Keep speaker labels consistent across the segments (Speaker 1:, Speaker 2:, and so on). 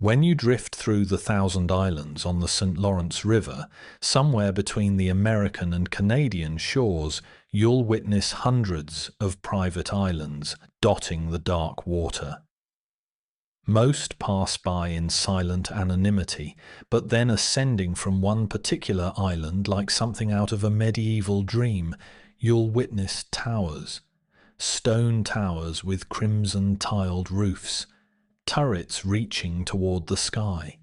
Speaker 1: When you drift through the Thousand Islands on the St. Lawrence River, somewhere between the American and Canadian shores, you'll witness hundreds of private islands dotting the dark water. Most pass by in silent anonymity, but then ascending from one particular island like something out of a medieval dream, you'll witness towers. Stone towers with crimson-tiled roofs, turrets reaching toward the sky.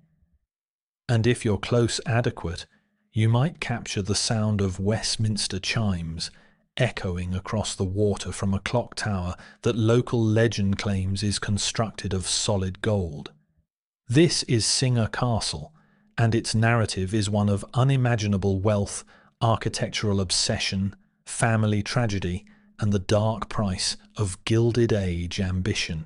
Speaker 1: And if you're close adequate, you might capture the sound of Westminster chimes echoing across the water from a clock tower that local legend claims is constructed of solid gold. This is Singer Castle, and its narrative is one of unimaginable wealth, architectural obsession, family tragedy, and the dark price of Gilded Age ambition.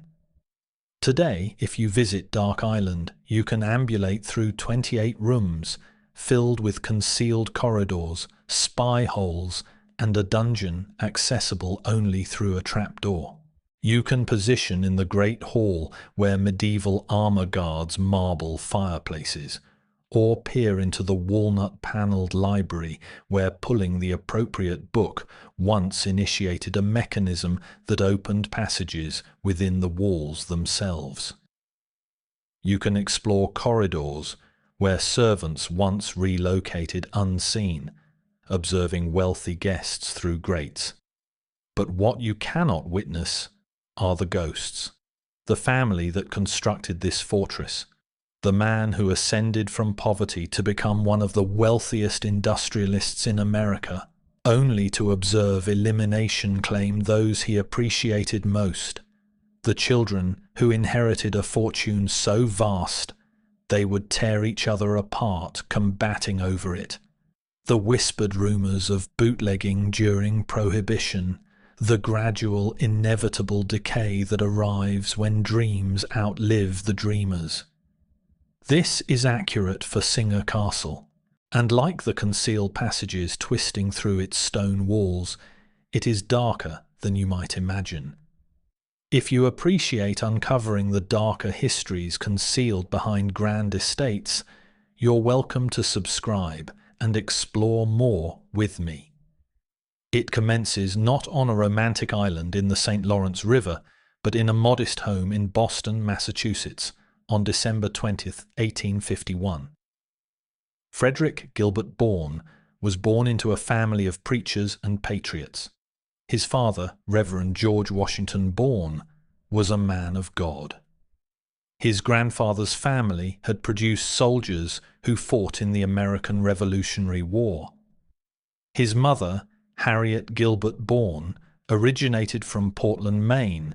Speaker 1: Today, if you visit Dark Island, you can ambulate through 28 rooms filled with concealed corridors, spy holes, and a dungeon accessible only through a trapdoor. You can position in the Great Hall where medieval armor guards marble fireplaces, or peer into the walnut-panelled library where pulling the appropriate book once initiated a mechanism that opened passages within the walls themselves. You can explore corridors where servants once relocated unseen, observing wealthy guests through grates. But what you cannot witness are the ghosts, the family that constructed this fortress, the man who ascended from poverty to become one of the wealthiest industrialists in America, only to observe elimination claim those he appreciated most, the children who inherited a fortune so vast they would tear each other apart combating over it, the whispered rumours of bootlegging during Prohibition, the gradual, inevitable decay that arrives when dreams outlive the dreamers. This is accurate for Singer Castle, and like the concealed passages twisting through its stone walls, it is darker than you might imagine. If you appreciate uncovering the darker histories concealed behind grand estates, you're welcome to subscribe and explore more with me. It commences not on a romantic island in the St. Lawrence River, but in a modest home in Boston, Massachusetts, on December 20th, 1851. Frederick Gilbert Bourne was born into a family of preachers and patriots. His father, Reverend George Washington Bourne, was a man of God. His grandfather's family had produced soldiers who fought in the American Revolutionary War. His mother, Harriet Gilbert Bourne, originated from Portland, Maine,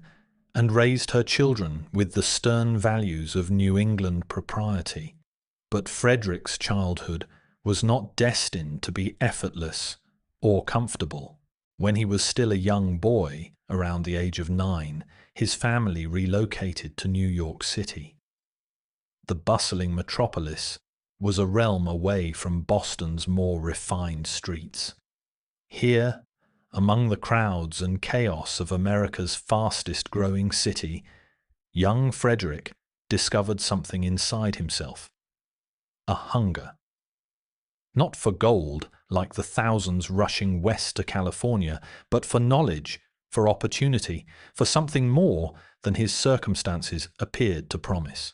Speaker 1: and raised her children with the stern values of New England propriety. But Frederick's childhood was not destined to be effortless or comfortable. When he was still a young boy, around the age of 9, his family relocated to New York City. The bustling metropolis was a realm away from Boston's more refined streets. Here, among the crowds and chaos of America's fastest-growing city, young Frederick discovered something inside himself: a hunger. Not for gold, like the thousands rushing west to California, but for knowledge, for opportunity, for something more than his circumstances appeared to promise.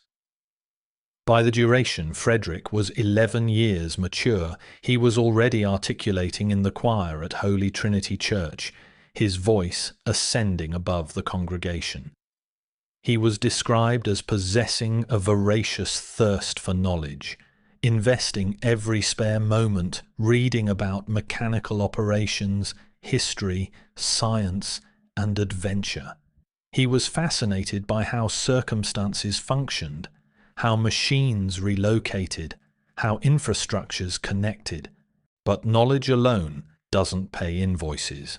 Speaker 1: By the duration Frederick was 11 years mature, he was already articulating in the choir at Holy Trinity Church, his voice ascending above the congregation. He was described as possessing a voracious thirst for knowledge, investing every spare moment reading about mechanical operations, history, science, and adventure. He was fascinated by how circumstances functioned, how machines relocated, how infrastructures connected. But knowledge alone doesn't pay invoices.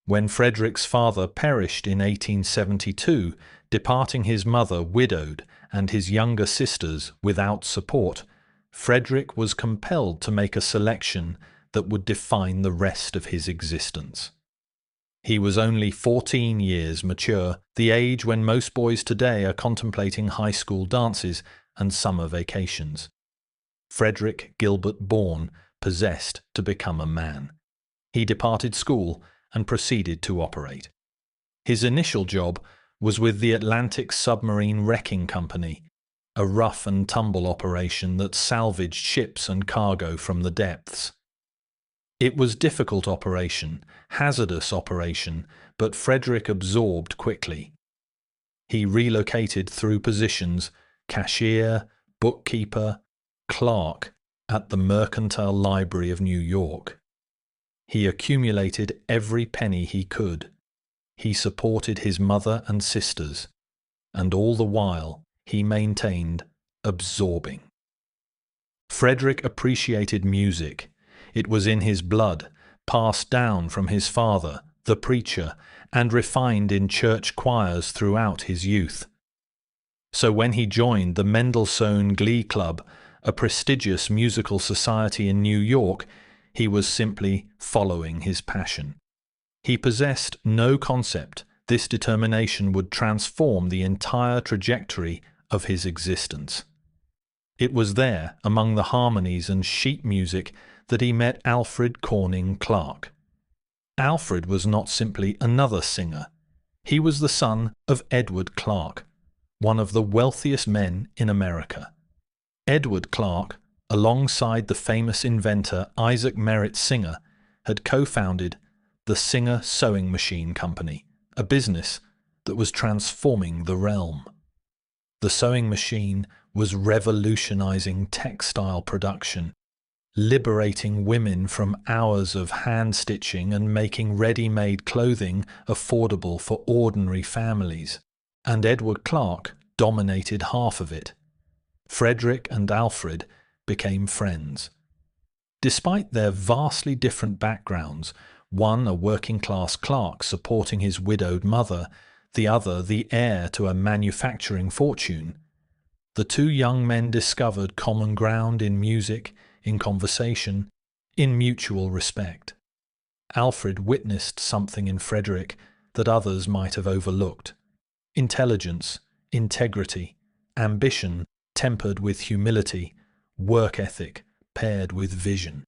Speaker 1: When Frederick's father perished in 1872, departing his mother widowed and his younger sisters without support, Frederick was compelled to make a selection that would define the rest of his existence. He was only 14 years mature, the age when most boys today are contemplating high school dances, and summer vacations. Frederick Gilbert Bourne possessed to become a man. He departed school and proceeded to operate. His initial job was with the Atlantic Submarine Wrecking Company, a rough and tumble operation that salvaged ships and cargo from the depths. It was difficult operation, hazardous operation, but Frederick absorbed quickly. He relocated through positions cashier, bookkeeper, clerk at the Mercantile Library of New York. He accumulated every penny he could. He supported his mother and sisters, and all the while he maintained absorbing. Frederick appreciated music. It was in his blood, passed down from his father, the preacher, and refined in church choirs throughout his youth. So when he joined the Mendelssohn Glee Club, a prestigious musical society in New York, he was simply following his passion. He possessed no concept this determination would transform the entire trajectory of his existence. It was there, among the harmonies and sheet music, that he met Alfred Corning Clark. Alfred was not simply another singer. He was the son of Edward Clark, one of the wealthiest men in America. Edward Clark, alongside the famous inventor Isaac Merritt Singer, had co-founded the Singer Sewing Machine Company, a business that was transforming the realm. The sewing machine was revolutionizing textile production, liberating women from hours of hand-stitching and making ready-made clothing affordable for ordinary families. And Edward Clark dominated half of it. Frederick and Alfred became friends. Despite their vastly different backgrounds, one a working-class clerk supporting his widowed mother, the other the heir to a manufacturing fortune, the two young men discovered common ground in music, in conversation, in mutual respect. Alfred witnessed something in Frederick that others might have overlooked: intelligence, integrity, ambition tempered with humility, work ethic paired with vision.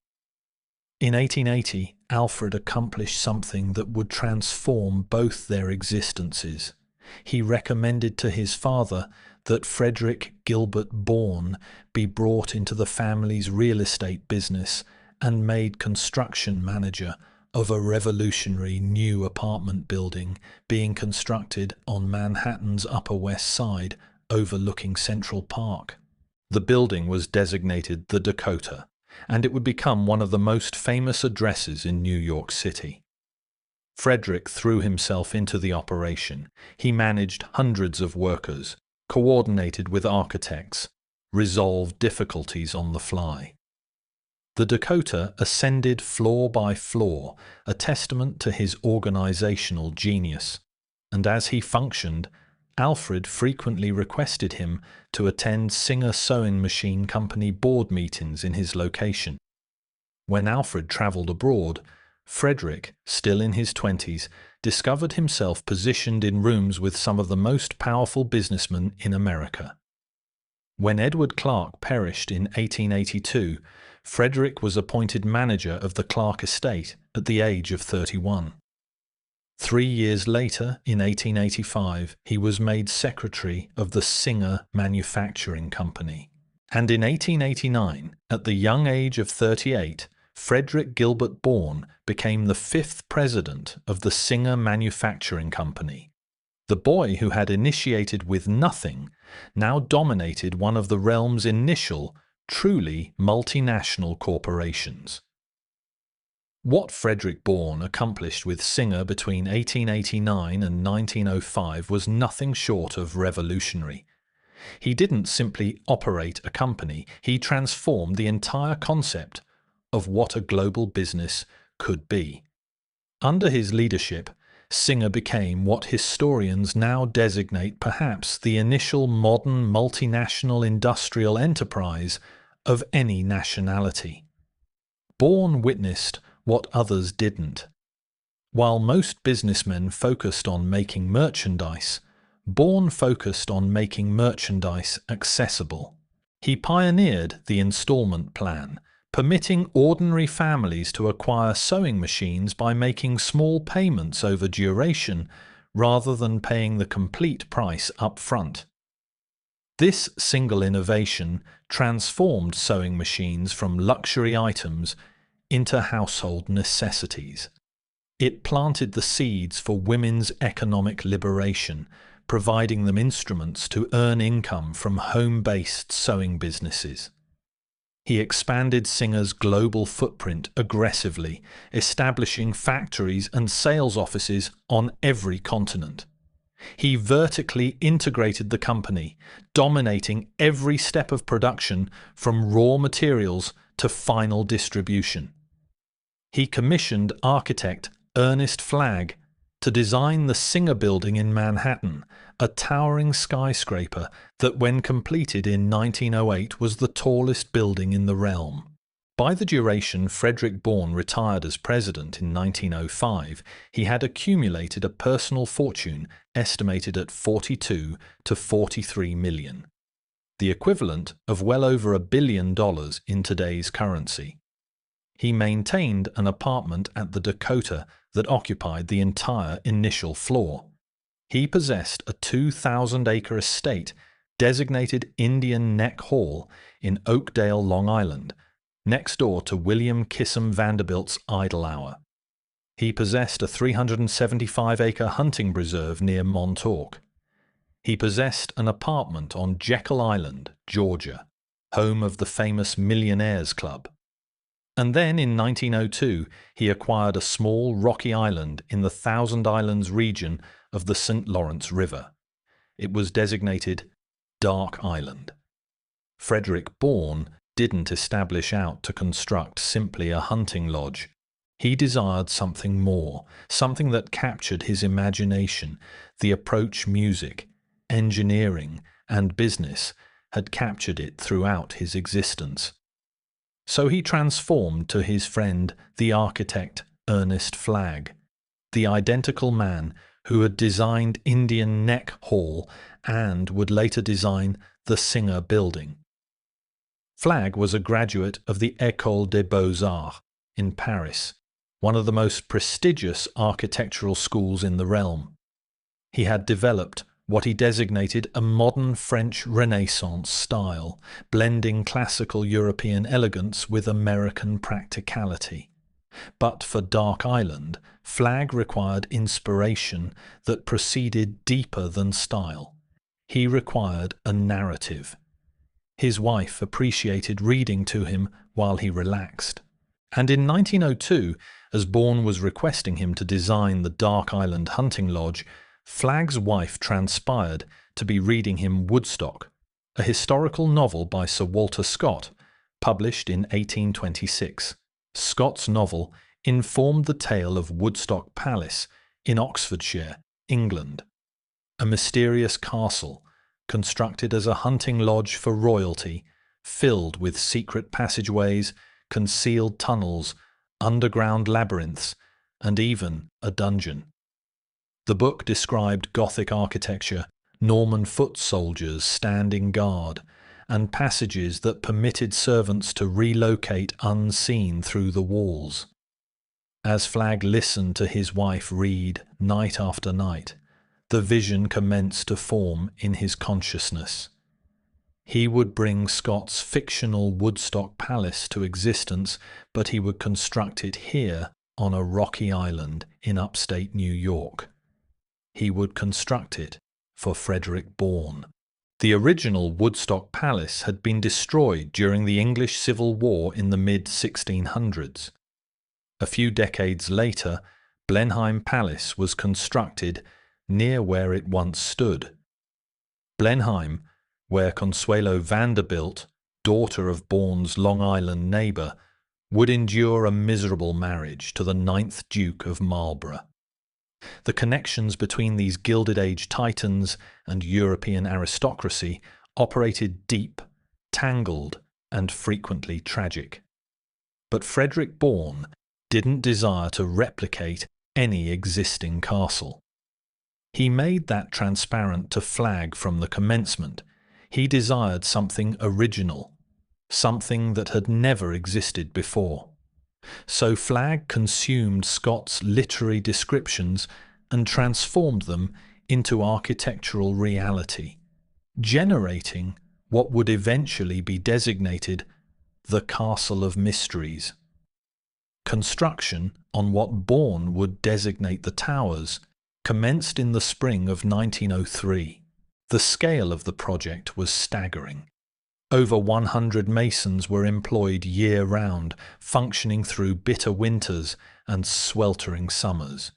Speaker 1: In 1880, Alfred accomplished something that would transform both their existences. He recommended to his father that Frederick Gilbert Bourne be brought into the family's real estate business and made construction manager of a revolutionary new apartment building being constructed on Manhattan's Upper West Side, overlooking Central Park. The building was designated the Dakota, and it would become one of the most famous addresses in New York City. Frederick threw himself into the operation. He managed hundreds of workers, coordinated with architects, resolved difficulties on the fly. The Dakota ascended floor by floor, a testament to his organizational genius, and as he functioned, Alfred frequently requested him to attend Singer Sewing Machine Company board meetings in his location. When Alfred traveled abroad, Frederick, still in his 20s, discovered himself positioned in rooms with some of the most powerful businessmen in America. When Edward Clark perished in 1882, Frederick was appointed manager of the Clark estate at the age of 31. 3 years later, in 1885, he was made secretary of the Singer Manufacturing Company. And in 1889, at the young age of 38, Frederick Gilbert Bourne became the 5th president of the Singer Manufacturing Company. The boy who had initiated with nothing now dominated one of the realm's initial, truly multinational corporations. What Frederick Bourne accomplished with Singer between 1889 and 1905 was nothing short of revolutionary. He didn't simply operate a company, he transformed the entire concept of what a global business could be. Under his leadership, Singer became what historians now designate perhaps the initial modern multinational industrial enterprise of any nationality. Bourne witnessed what others didn't. While most businessmen focused on making merchandise, Bourne focused on making merchandise accessible. He pioneered the installment plan, permitting ordinary families to acquire sewing machines by making small payments over duration rather than paying the complete price up front. This single innovation transformed sewing machines from luxury items into household necessities. It planted the seeds for women's economic liberation, providing them instruments to earn income from home-based sewing businesses. He expanded Singer's global footprint aggressively, establishing factories and sales offices on every continent. He vertically integrated the company, dominating every step of production from raw materials to final distribution. He commissioned architect Ernest Flagg to design the Singer Building in Manhattan, a towering skyscraper that when completed in 1908 was the tallest building in the realm. By the duration Frederick Bourne retired as president in 1905, he had accumulated a personal fortune estimated at 42 to 43 million, the equivalent of well over $1 billion in today's currency. He maintained an apartment at the Dakota that occupied the entire initial floor. He possessed a 2,000-acre estate designated Indian Neck Hall in Oakdale, Long Island, next door to William Kissam Vanderbilt's Idle Hour. He possessed a 375-acre hunting preserve near Montauk. He possessed an apartment on Jekyll Island, Georgia, home of the famous Millionaires Club. And then in 1902, he acquired a small rocky island in the Thousand Islands region of the St. Lawrence River. It was designated Dark Island. Frederick Bourne didn't establish out to construct simply a hunting lodge. He desired something more, something that captured his imagination. The approach music, engineering, and business had captured it throughout his existence. So he transformed to his friend, the architect Ernest Flagg, the identical man who had designed Indian Neck Hall and would later design the Singer Building. Flagg was a graduate of the École des Beaux-Arts in Paris, one of the most prestigious architectural schools in the realm. He had developed what he designated a modern French Renaissance style, blending classical European elegance with American practicality. But for Dark Island, Flagg required inspiration that proceeded deeper than style. He required a narrative. His wife appreciated reading to him while he relaxed. And in 1902, as Bourne was requesting him to design the Dark Island hunting lodge, Flagg's wife transpired to be reading him Woodstock, a historical novel by Sir Walter Scott, published in 1826. Scott's novel informed the tale of Woodstock Palace in Oxfordshire, England, a mysterious castle constructed as a hunting lodge for royalty, filled with secret passageways, concealed tunnels, underground labyrinths, and even a dungeon. The book described Gothic architecture, Norman foot soldiers standing guard, and passages that permitted servants to relocate unseen through the walls. As Flagg listened to his wife read night after night, the vision commenced to form in his consciousness. He would bring Scott's fictional Woodstock Palace to existence, but he would construct it here on a rocky island in upstate New York. He would construct it for Frederick Bourne. The original Woodstock Palace had been destroyed during the English Civil War in the mid-1600s. A few decades later, Blenheim Palace was constructed near where it once stood. Blenheim, where Consuelo Vanderbilt, daughter of Bourne's Long Island neighbour, would endure a miserable marriage to the 9th Duke of Marlborough. The connections between these Gilded Age titans and European aristocracy operated deep, tangled, and frequently tragic. But Frederick Bourne didn't desire to replicate any existing castle. He made that transparent to Flagg from the commencement. He desired something original, something that had never existed before. So Flagg consumed Scott's literary descriptions and transformed them into architectural reality, generating what would eventually be designated the Castle of Mysteries. Construction on what Bourne would designate the Towers commenced in the spring of 1903. The scale of the project was staggering. Over 100 masons were employed year-round, functioning through bitter winters and sweltering summers.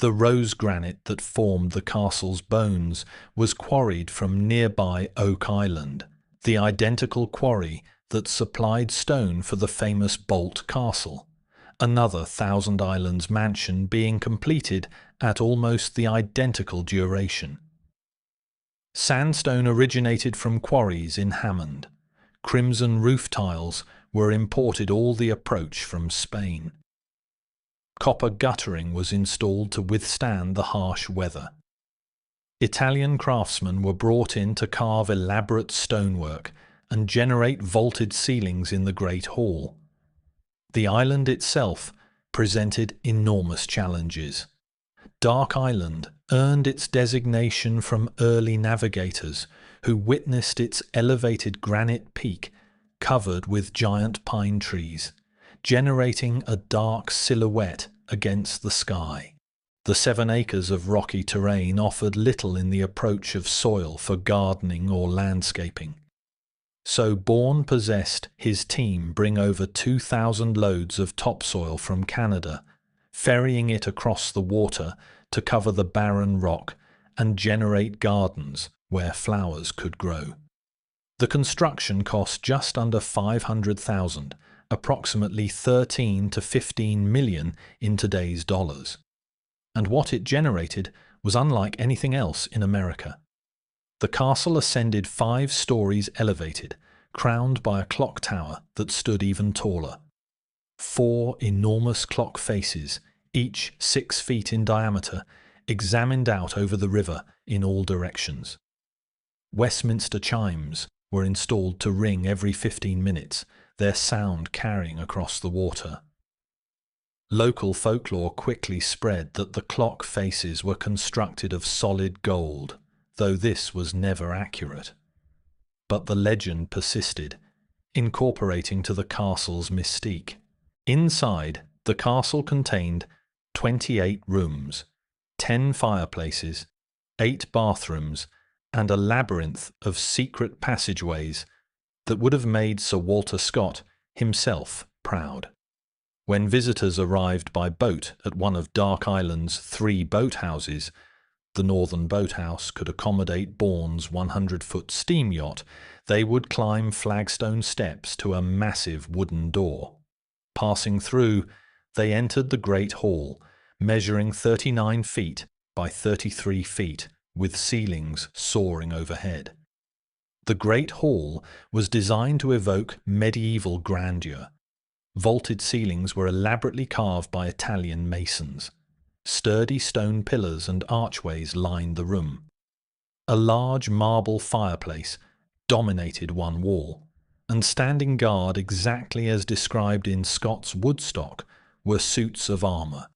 Speaker 1: The rose granite that formed the castle's bones was quarried from nearby Oak Island, the identical quarry that supplied stone for the famous Bolt Castle, another Thousand Islands mansion being completed at almost the identical duration. Sandstone originated from quarries in Hammond. Crimson roof tiles were imported all the approach from Spain. Copper guttering was installed to withstand the harsh weather. Italian craftsmen were brought in to carve elaborate stonework and generate vaulted ceilings in the Great Hall. The island itself presented enormous challenges. Dark Island earned its designation from early navigators who witnessed its elevated granite peak covered with giant pine trees, generating a dark silhouette against the sky. The 7 acres of rocky terrain offered little in the approach of soil for gardening or landscaping. So Bourne possessed his team bring over 2,000 loads of topsoil from Canada, ferrying it across the water to cover the barren rock and generate gardens where flowers could grow. The construction cost just under $500,000, approximately 13 to 15 million in today's dollars. And what it generated was unlike anything else in America. The castle ascended 5 stories elevated, crowned by a clock tower that stood even taller. 4 enormous clock faces, each 6 feet in diameter, examined out over the river in all directions. Westminster chimes were installed to ring every 15 minutes, their sound carrying across the water. Local folklore quickly spread that the clock faces were constructed of solid gold, though this was never accurate. But the legend persisted, incorporating to the castle's mystique. Inside, the castle contained 28 rooms, 10 fireplaces, 8 bathrooms, and a labyrinth of secret passageways that would have made Sir Walter Scott himself proud. When visitors arrived by boat at one of Dark Island's 3 boathouses, the Northern Boathouse could accommodate Bourne's 100-foot steam yacht, they would climb flagstone steps to a massive wooden door. Passing through, they entered the Great Hall, measuring 39 feet by 33 feet, with ceilings soaring overhead. The Great Hall was designed to evoke medieval grandeur. Vaulted ceilings were elaborately carved by Italian masons. Sturdy stone pillars and archways lined the room. A large marble fireplace dominated one wall, and standing guard exactly as described in Scott's Woodstock were suits of armour.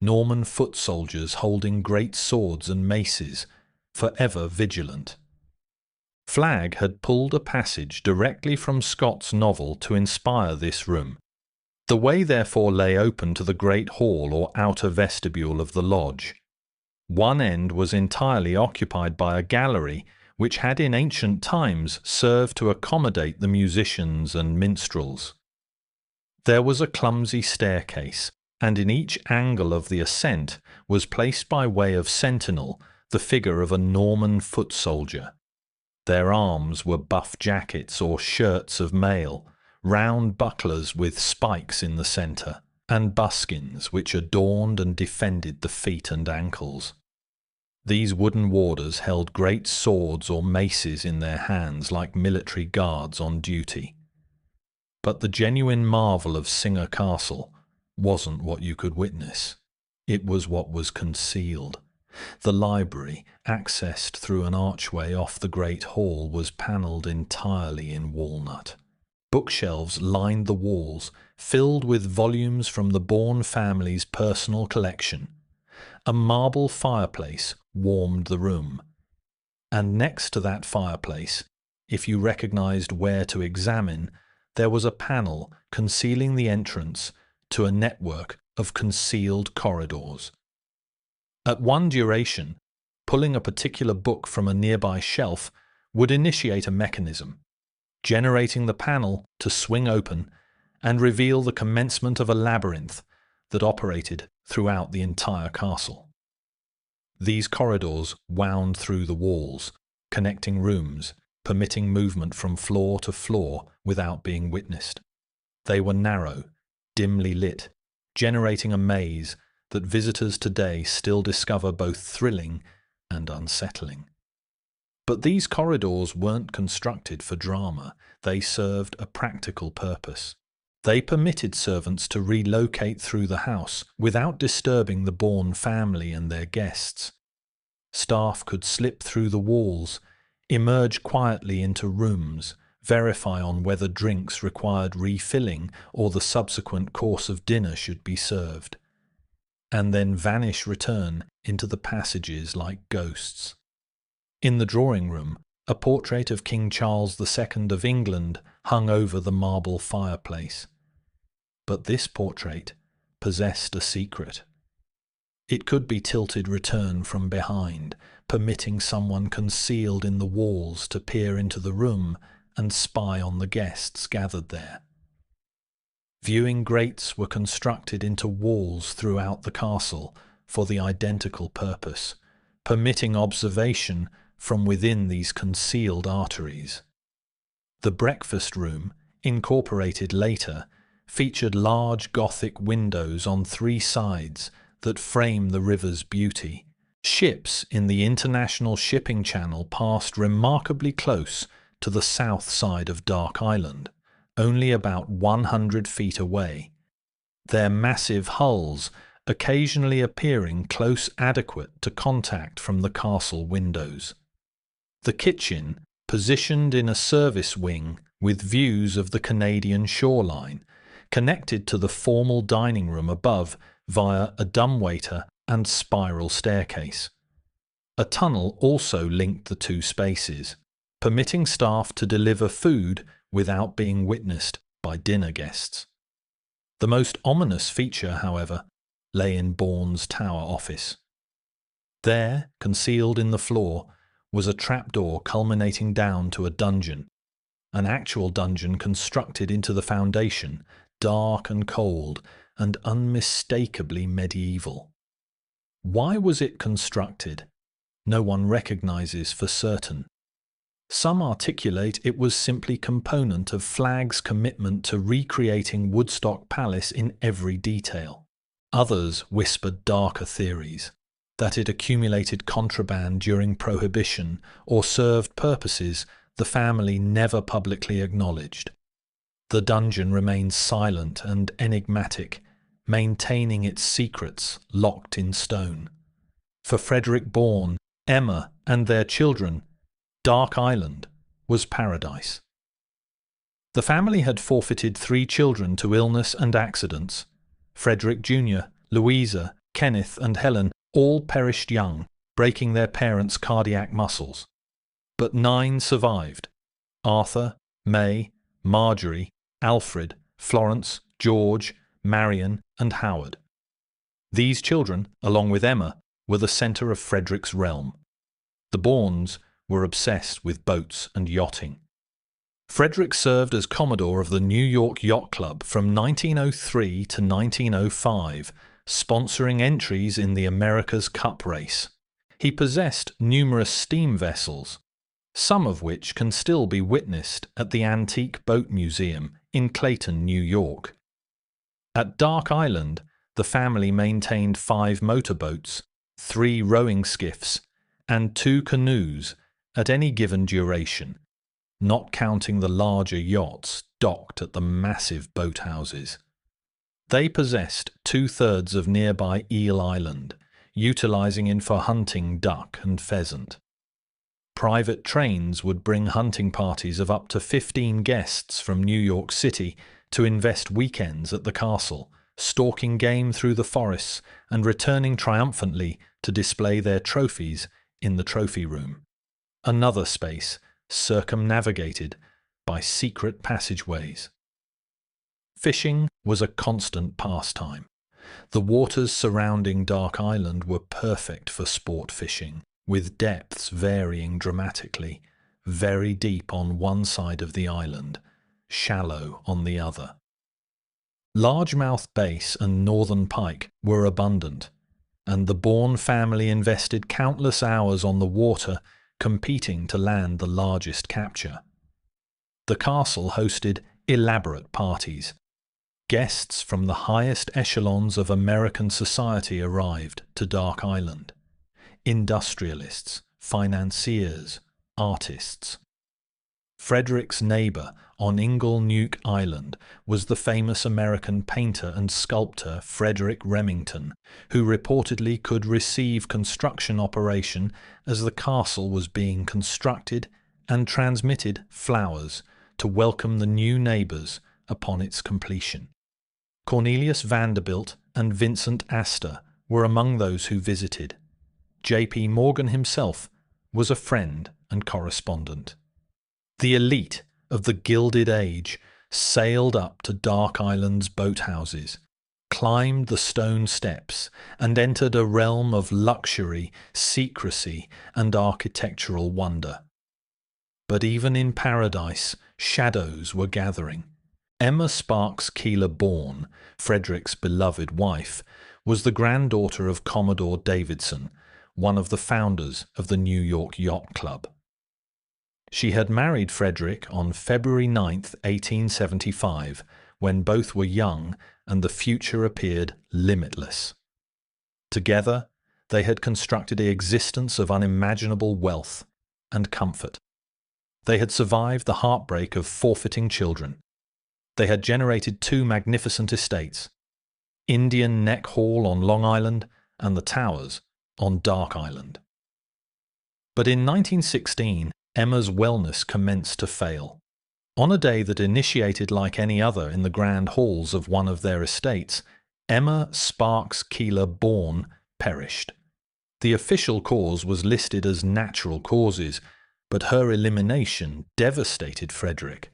Speaker 1: Norman foot soldiers holding great swords and maces, forever vigilant. Flagg had pulled a passage directly from Scott's novel to inspire this room. The way therefore lay open to the great hall or outer vestibule of the lodge. One end was entirely occupied by a gallery which had in ancient times served to accommodate the musicians and minstrels. There was a clumsy staircase, and in each angle of the ascent was placed by way of sentinel the figure of a Norman foot soldier. Their arms were buff jackets or shirts of mail, round bucklers with spikes in the centre, and buskins which adorned and defended the feet and ankles. These wooden warders held great swords or maces in their hands like military guards on duty. But the genuine marvel of Singer Castle wasn't what you could witness. It was what was concealed. The library, accessed through an archway off the Great Hall, was panelled entirely in walnut. Bookshelves lined the walls, filled with volumes from the Bourne family's personal collection. A marble fireplace warmed the room. And next to that fireplace, if you recognized where to examine, there was a panel concealing the entrance to a network of concealed corridors. At one duration, pulling a particular book from a nearby shelf would initiate a mechanism, generating the panel to swing open and reveal the commencement of a labyrinth that operated throughout the entire castle. These corridors wound through the walls, connecting rooms, permitting movement from floor to floor without being witnessed. They were narrow, dimly lit, generating a maze that visitors today still discover both thrilling and unsettling. But these corridors weren't constructed for drama. They served a practical purpose. They permitted servants to relocate through the house without disturbing the Bourne family and their guests. Staff could slip through the walls, emerge quietly into rooms, verify on whether drinks required refilling or the subsequent course of dinner should be served, and then return into the passages like ghosts. In the drawing room, a portrait of King Charles II of England hung over the marble fireplace. But this portrait possessed a secret. It could be tilted return from behind, permitting someone concealed in the walls to peer into the room and spy on the guests gathered there. Viewing grates were constructed into walls throughout the castle for the identical purpose, permitting observation from within these concealed arteries. The breakfast room, incorporated later, featured large Gothic windows on 3 sides that frame the river's beauty. Ships in the International Shipping Channel passed remarkably close to the south side of Dark Island, only about 100 feet away, their massive hulls occasionally appearing close adequate to contact from the castle windows. The kitchen, positioned in a service wing with views of the Canadian shoreline, connected to the formal dining room above via a dumbwaiter and spiral staircase. A tunnel also linked the 2 spaces, permitting staff to deliver food without being witnessed by dinner guests. The most ominous feature, however, lay in Bourne's tower office. There, concealed in the floor, was a trapdoor culminating down to a dungeon, an actual dungeon constructed into the foundation, dark and cold and unmistakably medieval. Why was it constructed? No one recognizes for certain. Some articulate it was simply component of Flagg's commitment to recreating Woodstock Palace in every detail. Others whispered darker theories, that it accumulated contraband during Prohibition or served purposes the family never publicly acknowledged. The dungeon remains silent and enigmatic, maintaining its secrets locked in stone. For Frederick Bourne, Emma, and their children, Dark Island was paradise. The family had forfeited 3 children to illness and accidents. Frederick Jr., Louisa, Kenneth, and Helen all perished young, breaking their parents' cardiac muscles. But 9 survived: Arthur, May, Marjorie, Alfred, Florence, George, Marion, and Howard. These children, along with Emma, were the centre of Frederick's realm. The Bournes were obsessed with boats and yachting. Frederick served as Commodore of the New York Yacht Club from 1903 to 1905, sponsoring entries in the America's Cup race. He possessed numerous steam vessels, some of which can still be witnessed at the Antique Boat Museum in Clayton, New York. At Dark Island, the family maintained 5 motorboats, 3 rowing skiffs, and 2 canoes at any given duration, not counting the larger yachts docked at the massive boathouses. They possessed 2/3 of nearby Eel Island, utilizing it for hunting duck and pheasant. Private trains would bring hunting parties of up to 15 guests from New York City to invest weekends at the castle, stalking game through the forests and returning triumphantly to display their trophies in the trophy room. Another space circumnavigated by secret passageways. Fishing was a constant pastime. The waters surrounding Dark Island were perfect for sport fishing, with depths varying dramatically, very deep on one side of the island, shallow on the other. Largemouth bass and northern pike were abundant, and the Bourne family invested countless hours on the water competing to land the largest capture. The castle hosted elaborate parties. Guests from the highest echelons of American society arrived to Dark Island. Industrialists, financiers, artists. Frederick's neighbor on Inglenook Island was the famous American painter and sculptor Frederick Remington, who reportedly could receive construction operation as the castle was being constructed and transmitted flowers to welcome the new neighbors upon its completion. Cornelius Vanderbilt and Vincent Astor were among those who visited. J.P. Morgan himself was a friend and correspondent. The elite of the Gilded Age sailed up to Dark Island's boathouses, climbed the stone steps, and entered a realm of luxury, secrecy, and architectural wonder. But even in paradise, shadows were gathering. Emma Sparks Keeler Bourne, Frederick's beloved wife, was the granddaughter of Commodore Davidson, one of the founders of the New York Yacht Club. She had married Frederick on February 9, 1875, when both were young and the future appeared limitless. Together, they had constructed a existence of unimaginable wealth and comfort. They had survived the heartbreak of forfeiting children. They had generated 2 magnificent estates, Indian Neck Hall on Long Island and the Towers on Dark Island. But in 1916, Emma's wellness commenced to fail. On a day that initiated like any other in the grand halls of one of their estates, Emma Sparks Keeler Bourne perished. The official cause was listed as natural causes, but her elimination devastated Frederick.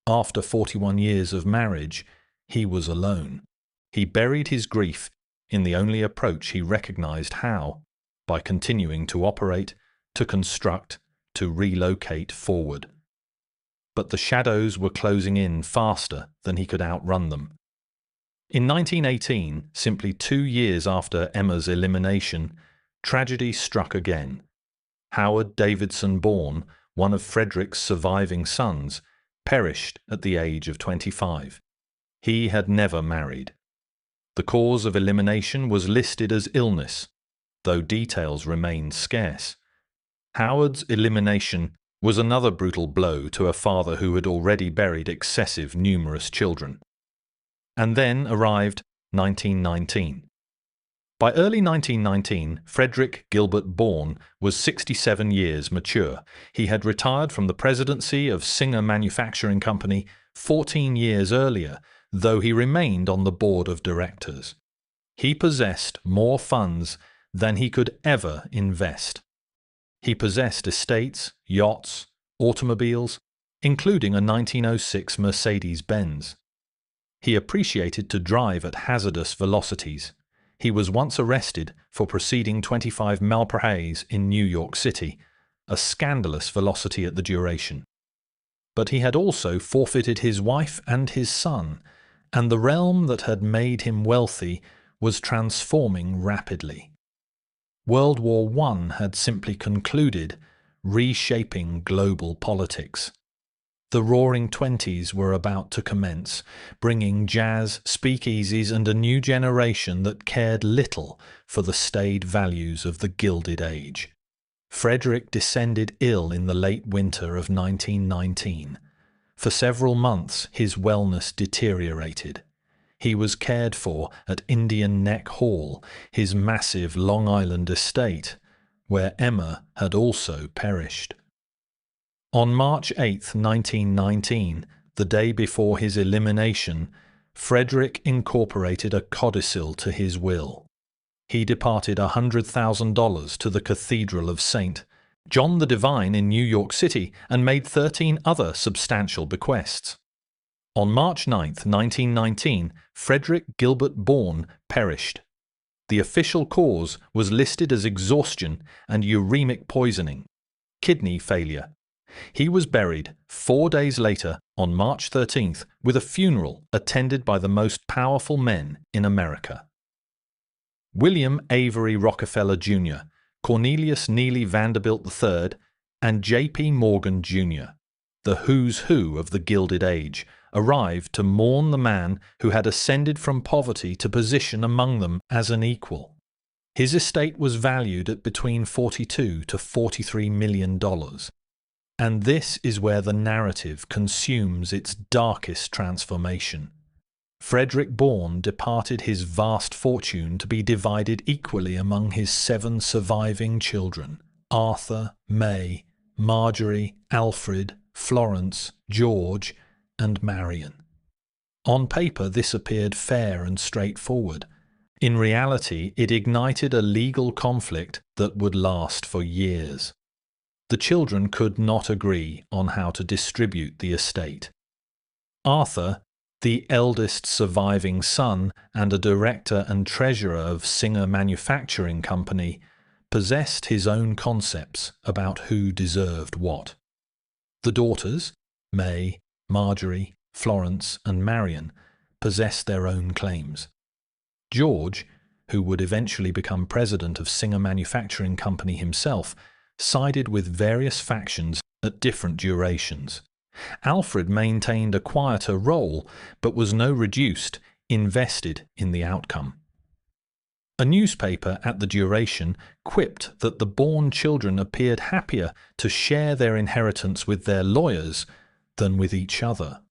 Speaker 1: After 41 years of marriage, he was alone. He buried his grief in the only approach he recognized how, by continuing to operate, to construct, to relocate forward. But the shadows were closing in faster than he could outrun them. In 1918, simply 2 years after Emma's elimination, tragedy struck again. Howard Davidson Bourne, one of Frederick's surviving sons, perished at the age of 25. He had never married. The cause of elimination was listed as illness, though details remained scarce. Howard's elimination was another brutal blow to a father who had already buried excessive numerous children. And then arrived 1919. By early 1919, Frederick Gilbert Bourne was 67 years mature. He had retired from the presidency of Singer Manufacturing Company 14 years earlier, though he remained on the board of directors. He possessed more funds than he could ever invest. He possessed estates, yachts, automobiles, including a 1906 Mercedes-Benz. He appreciated to drive at hazardous velocities. He was once arrested for proceeding 25 miles per hour in New York City, a scandalous velocity at the duration. But he had also forfeited his wife and his son, and the realm that had made him wealthy was transforming rapidly. World War I had simply concluded, reshaping global politics. The Roaring Twenties were about to commence, bringing jazz, speakeasies, and a new generation that cared little for the staid values of the Gilded Age. Frederick descended ill in the late winter of 1919. For several months his wellness deteriorated. He was cared for at Indian Neck Hall, his massive Long Island estate, where Emma had also perished. On March 8, 1919, the day before his elimination, Frederick incorporated a codicil to his will. He departed $100,000 to the Cathedral of St. John the Divine in New York City and made 13 other substantial bequests. On March 9, 1919, Frederick Gilbert Bourne perished. The official cause was listed as exhaustion and uremic poisoning, kidney failure. He was buried 4 days later on March 13th with a funeral attended by the most powerful men in America. William Avery Rockefeller Jr., Cornelius Neely Vanderbilt III, and J.P. Morgan Jr., the who's who of the Gilded Age, arrived to mourn the man who had ascended from poverty to position among them as an equal. His estate was valued at between $42 to $43 million. And this is where the narrative consumes its darkest transformation. Frederick Bourne departed his vast fortune to be divided equally among his 7 surviving children: Arthur, May, Marjorie, Alfred, Florence, George, and Marion. On paper, this appeared fair and straightforward. In reality, it ignited a legal conflict that would last for years. The children could not agree on how to distribute the estate. Arthur, the eldest surviving son and a director and treasurer of Singer Manufacturing Company, possessed his own concepts about who deserved what. The daughters, May, Marjorie, Florence, and Marion, possessed their own claims. George, who would eventually become president of Singer Manufacturing Company himself, sided with various factions at different durations. Alfred maintained a quieter role, but was no reduced, invested in the outcome. A newspaper at the duration quipped that the Bourne children appeared happier to share their inheritance with their lawyers than with each other.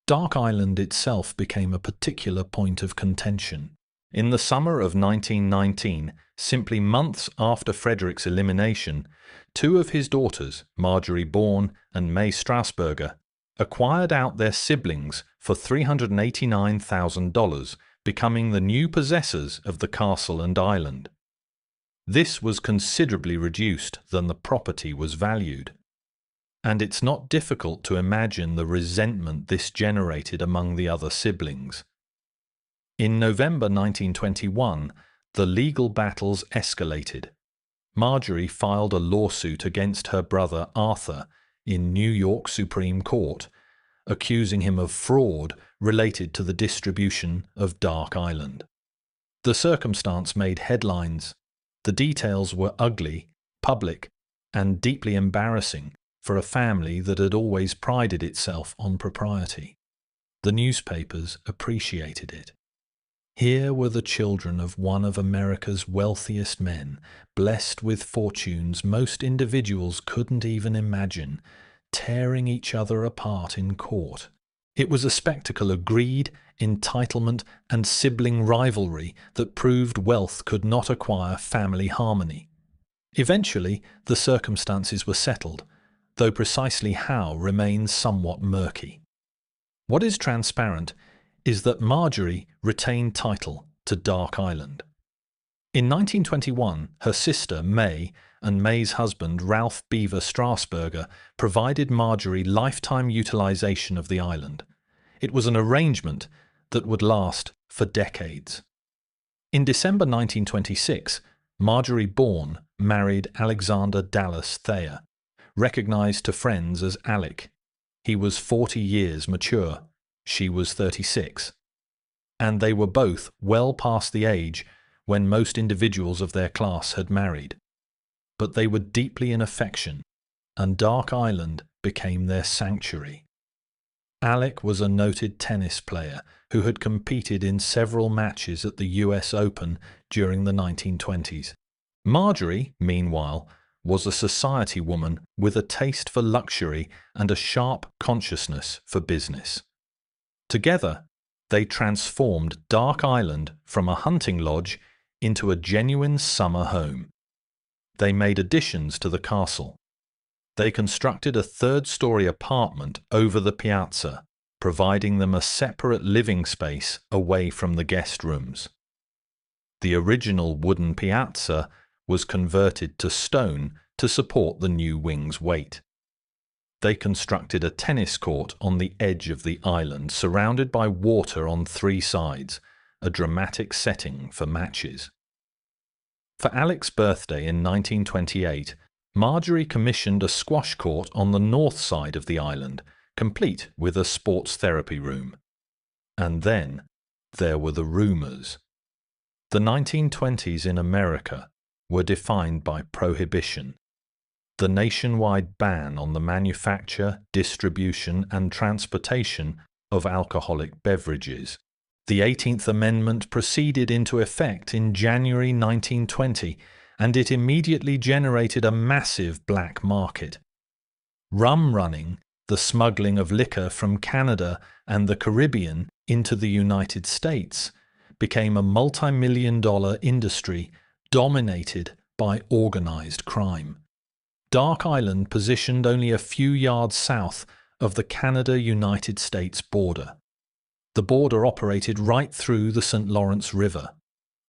Speaker 1: Dark Island itself became a particular point of contention. In the summer of 1919, simply months after Frederick's elimination, 2 of his daughters, Marjorie Bourne and May Strasburger, acquired out their siblings for $389,000, becoming the new possessors of the castle and island. This was considerably reduced than the property was valued. And it's not difficult to imagine the resentment this generated among the other siblings. In November 1921, the legal battles escalated. Marjorie filed a lawsuit against her brother Arthur in New York Supreme Court, accusing him of fraud related to the distribution of Dark Island. The circumstance made headlines. The details were ugly, public, and deeply embarrassing for a family that had always prided itself on propriety. The newspapers appreciated it. Here were the children of one of America's wealthiest men, blessed with fortunes most individuals couldn't even imagine, tearing each other apart in court. It was a spectacle of greed, entitlement, and sibling rivalry that proved wealth could not acquire family harmony. Eventually, the circumstances were settled, though precisely how remains somewhat murky. What is transparent is that Marjorie retained title to Dark Island. In 1921, her sister May and May's husband Ralph Beaver Strasburger provided Marjorie lifetime utilization of the island. It was an arrangement that would last for decades. In December 1926, Marjorie Bourne married Alexander Dallas Thayer, recognized to friends as Alec. He was 40 years mature. She was 36. And they were both well past the age when most individuals of their class had married. But they were deeply in affection, and Dark Island became their sanctuary. Alec was a noted tennis player who had competed in several matches at the US Open during the 1920s. Marjorie, meanwhile, was a society woman with a taste for luxury and a sharp consciousness for business. Together, They transformed Dark Island from a hunting lodge into a genuine summer home. They made additions to the castle. They constructed a third-story apartment over the piazza, providing them a separate living space away from the guest rooms. The original wooden piazza was converted to stone to support the new wing's weight. They constructed a tennis court on the edge of the island, surrounded by water on three sides, a dramatic setting for matches. For Alec's birthday in 1928, Marjorie commissioned a squash court on the north side of the island, complete with a sports therapy room. And then there were the rumors. The 1920s in America were defined by prohibition. The nationwide ban on the manufacture, distribution, and transportation of alcoholic beverages. The 18th Amendment proceeded into effect in January 1920, and it immediately generated a massive black market. Rum running, the smuggling of liquor from Canada and the Caribbean into the United States, became a multi-million-dollar industry dominated by organized crime. Dark Island positioned only a few yards south of the Canada-United States border. The border operated right through the St. Lawrence River.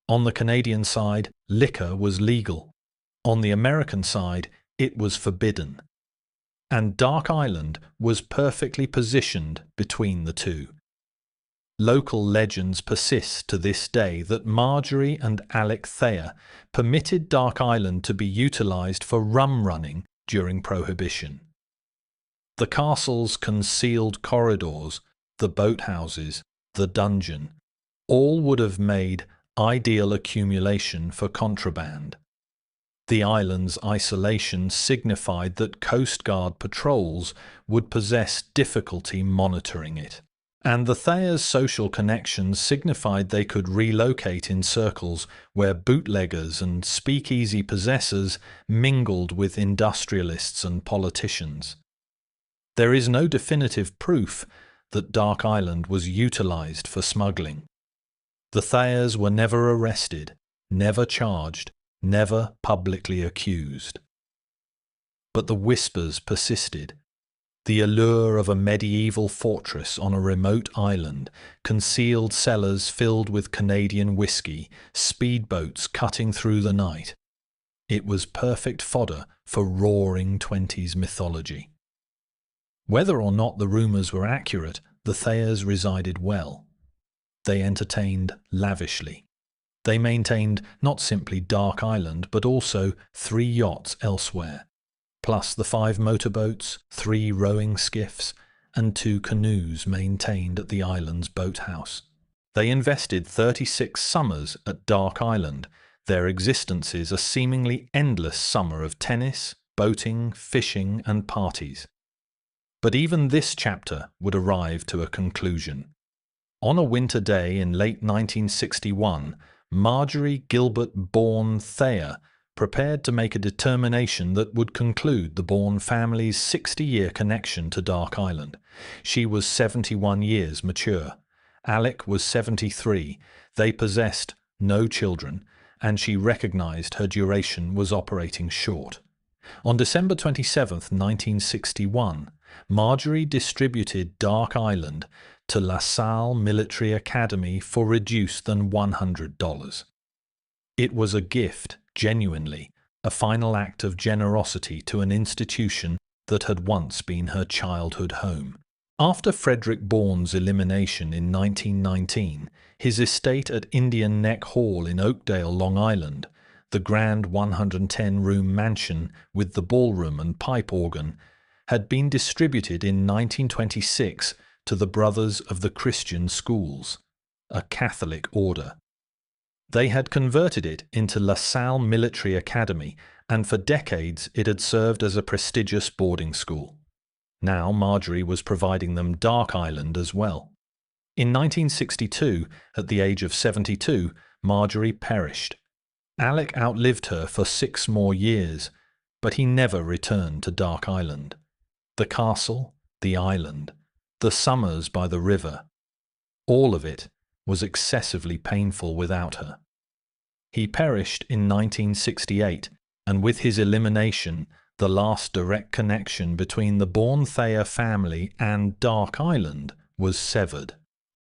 Speaker 1: On the Canadian side, liquor was legal. On the American side, it was forbidden. And Dark Island was perfectly positioned between the two. Local legends persist to this day that Marjorie and Alec Thayer permitted Dark Island to be utilized for rum running during Prohibition. The castle's concealed corridors, the boathouses, the dungeon, all would have made ideal accumulation for contraband. The island's isolation signified that Coast Guard patrols would possess difficulty monitoring it. And the Thayers' social connections signified they could relocate in circles where bootleggers and speakeasy possessors mingled with industrialists and politicians. There is no definitive proof that Dark Island was utilized for smuggling. The Thayers were never arrested, never charged, never publicly accused. But the whispers persisted. The allure of a medieval fortress on a remote island, concealed cellars filled with Canadian whiskey, speedboats cutting through the night. It was perfect fodder for roaring 20s mythology. Whether or not the rumors were accurate, the Thayers resided well. They entertained lavishly. They maintained not simply Dark Island, but also 3 yachts elsewhere, plus the 5 motorboats, 3 rowing skiffs, and 2 canoes maintained at the island's boathouse. They invested 36 summers at Dark Island, their existences a seemingly endless summer of tennis, boating, fishing, and parties. But even this chapter would arrive to a conclusion. On a winter day in late 1961, Marjorie Gilbert Bourne Thayer prepared to make a determination that would conclude the Bourne family's 60-year connection to Dark Island. She was 71 years mature. Alec was 73. They possessed no children, and she recognized her duration was operating short. On December 27, 1961, Marjorie distributed Dark Island to La Salle Military Academy for reduced than $100. It was a gift, genuinely, a final act of generosity to an institution that had once been her childhood home. After Frederick Bourne's elimination in 1919, his estate at Indian Neck Hall in Oakdale, Long Island, the grand 110-room mansion with the ballroom and pipe organ, had been distributed in 1926 to the Brothers of the Christian Schools, a Catholic order. They had converted it into La Salle Military Academy, and for decades it had served as a prestigious boarding school. Now Marjorie was providing them Dark Island as well. In 1962, at the age of 72, Marjorie perished. Alec outlived her for 6 more years, but he never returned to Dark Island. The castle, the island, the summers by the river. All of it was excessively painful without her. He perished in 1968, and with his elimination, the last direct connection between the Bourne Thayer family and Dark Island was severed.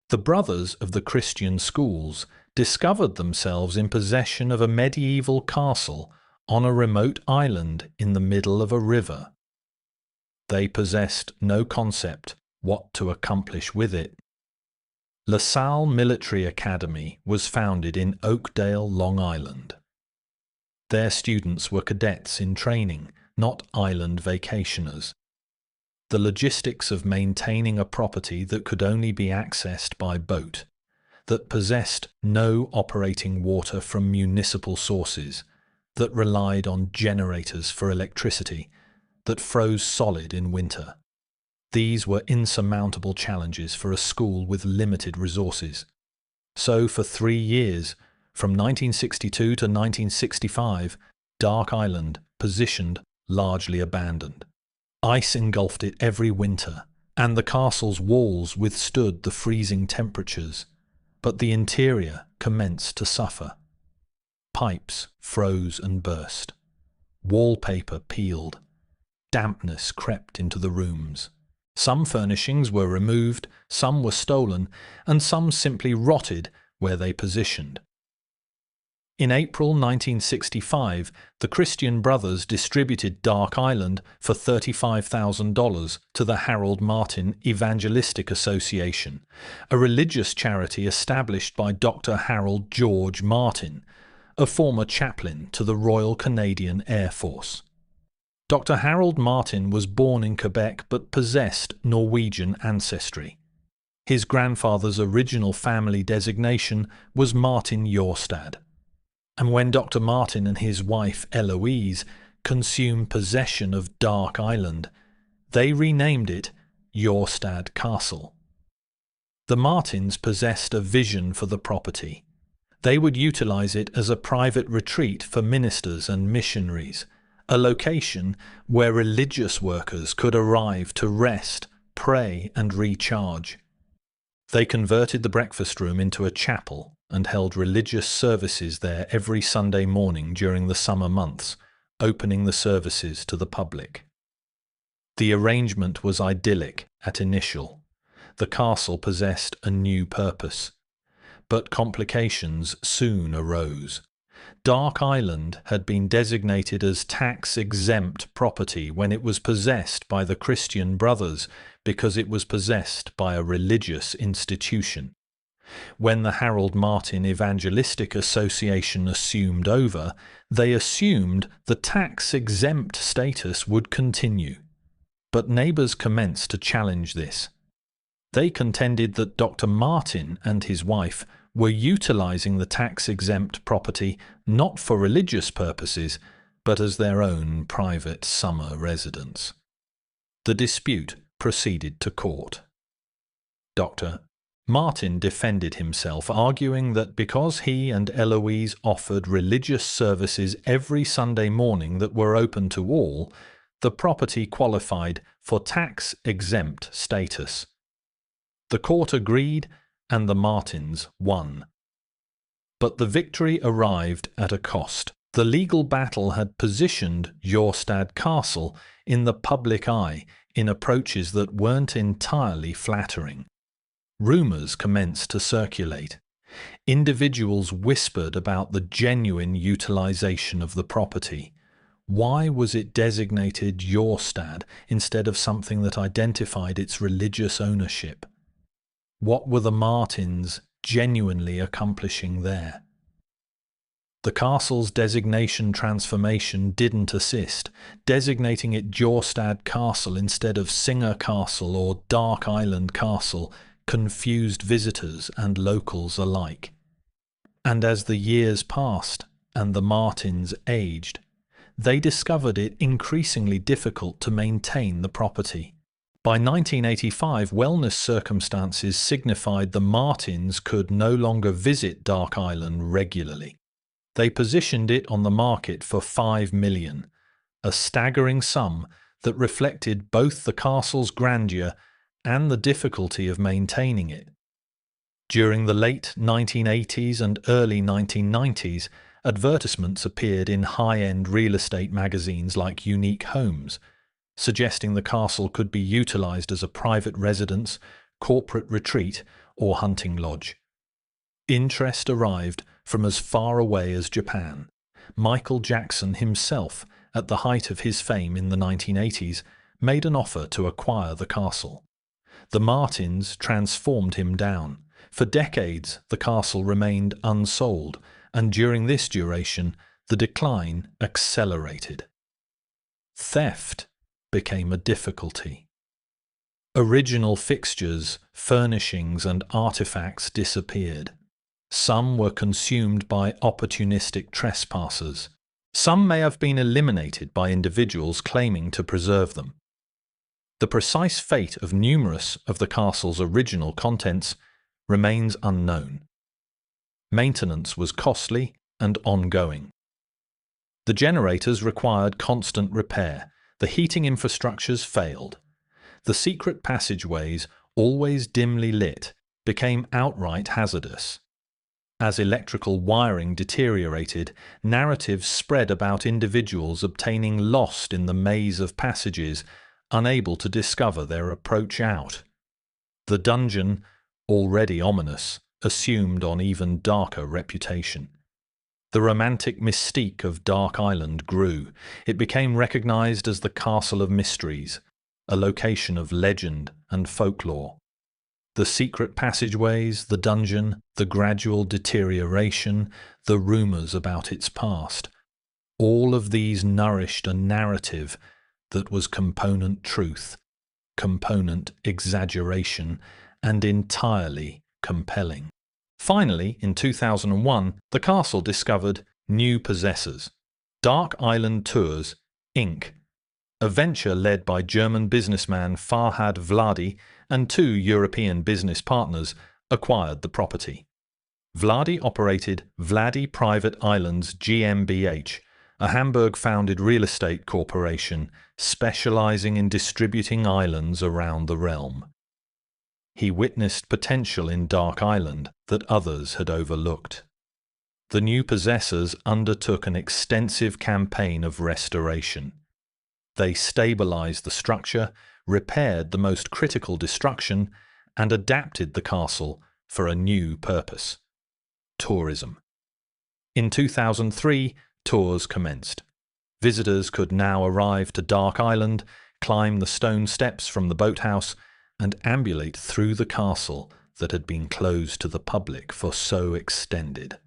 Speaker 1: The brothers of the Christian schools discovered themselves in possession of a medieval castle on a remote island in the middle of a river. They possessed no concept what to accomplish with it. LaSalle Military Academy was founded in Oakdale, Long Island. Their students were cadets in training, not island vacationers. The logistics of maintaining a property that could only be accessed by boat, that possessed no operating water from municipal sources, that relied on generators for electricity, that froze solid in winter. These were insurmountable challenges for a school with limited resources. So for 3 years, from 1962 to 1965, Dark Island positioned largely abandoned. Ice engulfed it every winter, and the castle's walls withstood the freezing temperatures, but the interior commenced to suffer. Pipes froze and burst. Wallpaper peeled. Dampness crept into the rooms. Some furnishings were removed, some were stolen, and some simply rotted where they positioned. In April 1965, the Christian Brothers distributed Dark Island for $35,000 to the Harold Martin Evangelistic Association, a religious charity established by Dr. Harold George Martin, a former chaplain to the Royal Canadian Air Force. Dr. Harold Martin was born in Quebec but possessed Norwegian ancestry. His grandfather's original family designation was Martin Jorstad. And when Dr. Martin and his wife Eloise consumed possession of Dark Island, they renamed it Jorstad Castle. The Martins possessed a vision for the property. They would utilize it as a private retreat for ministers and missionaries, a location where religious workers could arrive to rest, pray, and recharge. They converted the breakfast room into a chapel and held religious services there every Sunday morning during the summer months, opening the services to the public. The arrangement was idyllic at initial. The castle possessed a new purpose. But complications soon arose. Dark Island had been designated as tax-exempt property when it was possessed by the Christian Brothers because it was possessed by a religious institution. When the Harold Martin Evangelistic Association assumed over, they assumed the tax-exempt status would continue. But neighbours commenced to challenge this. They contended that Dr. Martin and his wife were utilising the tax-exempt property not for religious purposes, but as their own private summer residence. The dispute proceeded to court. Dr. Martin defended himself, arguing that because he and Eloise offered religious services every Sunday morning that were open to all, the property qualified for tax-exempt status. The court agreed, and the Martins won. But the victory arrived at a cost. The legal battle had positioned Jorstad Castle in the public eye in approaches that weren't entirely flattering. Rumours commenced to circulate. Individuals whispered about the genuine utilisation of the property. Why was it designated Jorstad instead of something that identified its religious ownership? What were the Martins genuinely accomplishing there? The castle's designation transformation didn't assist, designating it Jorstad Castle instead of Singer Castle or Dark Island Castle confused visitors and locals alike. And as the years passed and the Martins aged, they discovered it increasingly difficult to maintain the property. By 1985, wellness circumstances signified the Martins could no longer visit Dark Island regularly. They positioned it on the market for $5 million, a staggering sum that reflected both the castle's grandeur and the difficulty of maintaining it. During the late 1980s and early 1990s, advertisements appeared in high-end real estate magazines like Unique Homes, suggesting the castle could be utilized as a private residence, corporate retreat, or hunting lodge. Interest arrived from as far away as Japan. Michael Jackson himself, at the height of his fame in the 1980s, made an offer to acquire the castle. The Martins transformed him down. For decades, the castle remained unsold, and during this duration, the decline accelerated. Theft became a difficulty. Original fixtures, furnishings, and artifacts disappeared. Some were consumed by opportunistic trespassers. Some may have been eliminated by individuals claiming to preserve them. The precise fate of numerous of the castle's original contents remains unknown. Maintenance was costly and ongoing. The generators required constant repair. The heating infrastructures failed. The secret passageways, always dimly lit, became outright hazardous. As electrical wiring deteriorated, narratives spread about individuals obtaining lost in the maze of passages, unable to discover their approach out. The dungeon, already ominous, assumed an even darker reputation. The romantic mystique of Dark Island grew. It became recognized as the Castle of Mysteries, a location of legend and folklore. The secret passageways, the dungeon, the gradual deterioration, the rumors about its past, all of these nourished a narrative that was component truth, component exaggeration, and entirely compelling. Finally, in 2001, the castle discovered new possessors. Dark Island Tours, Inc., a venture led by German businessman Farhad Vladi and two European business partners, acquired the property. Vladi operated Vladi Private Islands GmbH, a Hamburg-founded real estate corporation specializing in distributing islands around the realm. He witnessed potential in Dark Island that others had overlooked. The new possessors undertook an extensive campaign of restoration. They stabilized the structure, repaired the most critical destruction, and adapted the castle for a new purpose: tourism. In 2003, tours commenced. Visitors could now arrive to Dark Island, climb the stone steps from the boathouse, and ambulate through the castle that had been closed to the public for so extended.